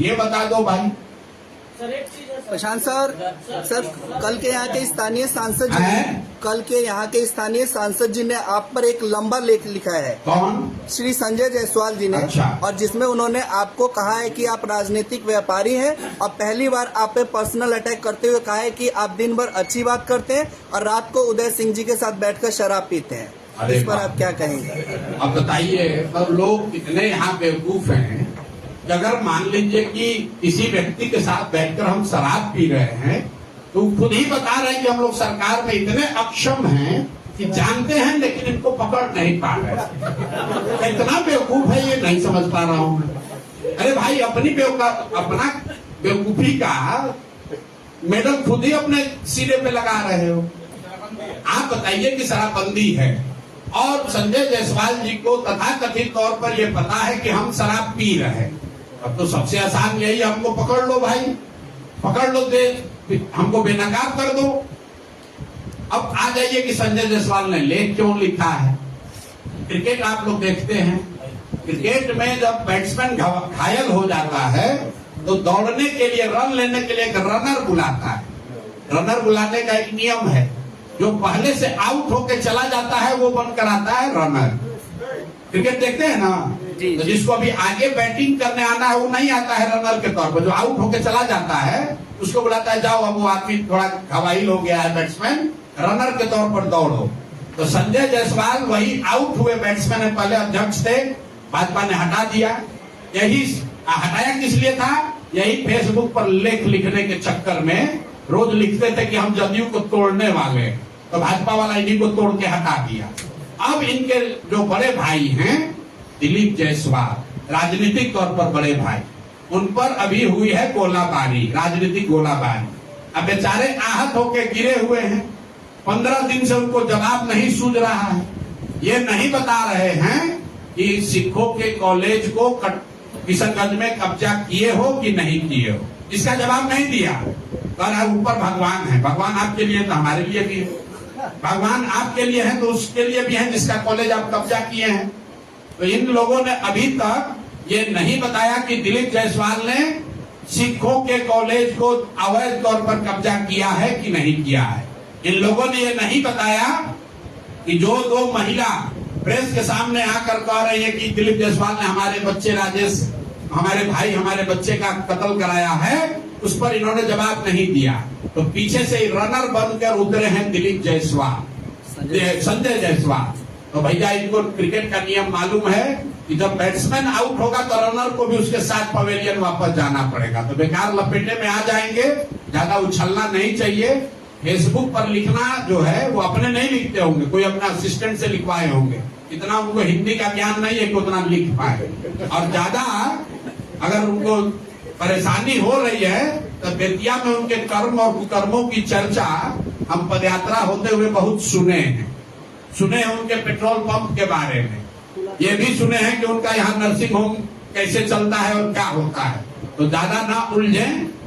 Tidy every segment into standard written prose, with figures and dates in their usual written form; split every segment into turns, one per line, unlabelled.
ये बता दो भाई।
प्रशांत सर कल के यहाँ के स्थानीय सांसद जी ने आप पर एक लंबा लेख लिखा है।
कौन?
श्री संजय जायसवाल जी ने।
अच्छा।
और जिसमें उन्होंने आपको कहा है कि आप राजनीतिक व्यापारी हैं और पहली बार आप पे पर्सनल अटैक करते हुए कहा है कि आप दिन भर अच्छी बात करते हैं और रात को उदय सिंह जी के साथ बैठकर शराब पीते हैं। इस पर आप क्या कहेंगे?
अब बताइए, अब लोग कितने यहाँ बेवकूफ हैं कि अगर मान लीजिए कि किसी व्यक्ति के साथ बैठकर हम शराब पी रहे हैं तो खुद ही बता रहे हैं कि हम लोग सरकार में इतने अक्षम हैं कि जानते हैं लेकिन इनको पकड़ नहीं पा रहे। इतना बेवकूफ है ये नहीं समझ पा रहा हूँ। अरे भाई, अपना बेवकूफी का मेडल खुद ही अपने सिरे पे लगा रहे हो। आप बताइए कि शराबबंदी है और संजय जायसवाल जी को तथाकथित तौर पर यह पता है कि हम शराब पी रहे हैं। अब तो सबसे आसान यही, हमको पकड़ लो भाई, पकड़ लो, हमको बेनकाब कर दो। अब आ जाइए कि संजय जायसवाल ने लेख क्यों लिखा है। क्रिकेट आप लोग देखते हैं, क्रिकेट में जब बैट्समैन घायल हो जाता है तो दौड़ने के लिए, रन लेने के लिए एक रनर बुलाता है। रनर बुलाने का एक नियम है, जो पहले से आउट होके चला जाता है वो बनकर आता है रनर। क्रिकेट देखते हैं ना, तो जिसको अभी आगे बैटिंग करने आना है वो नहीं आता है रनर के तौर पर, जो आउट होके चला जाता है उसको बुलाता है, जाओ अब वो आदमी थोड़ा घायल हो गया है बैट्समैन, रनर के तौर पर दौड़ो। तो संजय जायसवाल वही आउट हुए बैट्समैन है, पहले अध्यक्ष थे, भाजपा ने हटा दिया। यही हटाया किस लिए था? यही फेसबुक पर लेख लिखने के चक्कर में रोज लिखते थे कि हम जदयू को तोड़ने वाले, तो भाजपा वाला इन्हीं को तोड़ के हटा दिया। अब इनके जो बड़े भाई हैं दिलीप जायसवाल, राजनीतिक तौर पर बड़े भाई, उन पर अभी हुई है गोलाबारी, राजनीतिक गोलाबारी। अब बेचारे आहत होके गिरे हुए हैं, 15 दिन से उनको जवाब नहीं सूझ रहा है। ये नहीं बता रहे हैं कि सिखों के कॉलेज को किशनगंज में कब्जा किए हो कि नहीं किए हो, इसका जवाब नहीं दिया। पर ऊपर भगवान है, भगवान आपके लिए तो हमारे लिए भी है, भगवान आपके लिए है तो उसके लिए भी है जिसका कॉलेज आप कब्जा किए हैं। तो इन लोगों ने अभी तक ये नहीं बताया कि दिलीप जायसवाल ने सिखों के कॉलेज को अवैध तौर पर कब्जा किया है कि नहीं किया है। इन लोगों ने ये नहीं बताया कि जो 2 महिला प्रेस के सामने आकर कह रही है कि दिलीप जायसवाल ने हमारे बच्चे राजेश, हमारे भाई, हमारे बच्चे का कत्ल कराया है, उस पर इन्होंने जवाब नहीं दिया। तो पीछे से रनर बनकर उतरे हैं दिलीप जायसवाल, संजय जायसवाल। तो भैया इनको क्रिकेट का नियम मालूम है कि जब बैट्समैन आउट होगा तो रनर को भी उसके साथ पवेलियन वापस जाना पड़ेगा। तो बेकार लपेटे में आ जाएंगे, ज्यादा उछलना नहीं चाहिए। फेसबुक पर लिखना जो है वो अपने नहीं लिखते होंगे, कोई अपना असिस्टेंट से लिखवाए होंगे, इतना उनको हिंदी का ज्ञान नहीं है कि उतना लिख पाए। और ज्यादा अगर उनको परेशानी हो रही है तो बेतिया में उनके कर्म और कुकर्मों की चर्चा हम पदयात्रा होते हुए बहुत सुने हैं उनके पेट्रोल पंप के बारे में, ये भी सुने हैं कि उनका यहाँ नर्सिंग होम कैसे चलता है और क्या होता है। तो ज्यादा ना उलझे,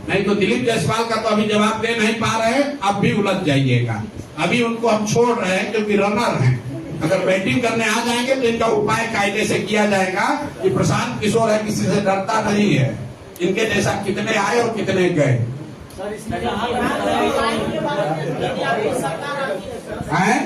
नहीं तो दिलीप जायसवाल का तो अभी जवाब दे नहीं पा रहे, अब भी उलझ जाइएगा। अभी उनको हम छोड़ रहे हैं क्योंकि रनर हैं, अगर बैटिंग करने आ जाएंगे तो इनका उपाय कायदे से किया जाएगा कि प्रशांत किशोर है, किसी से डरता नहीं है, इनके जैसा कितने आए और कितने गए हैं।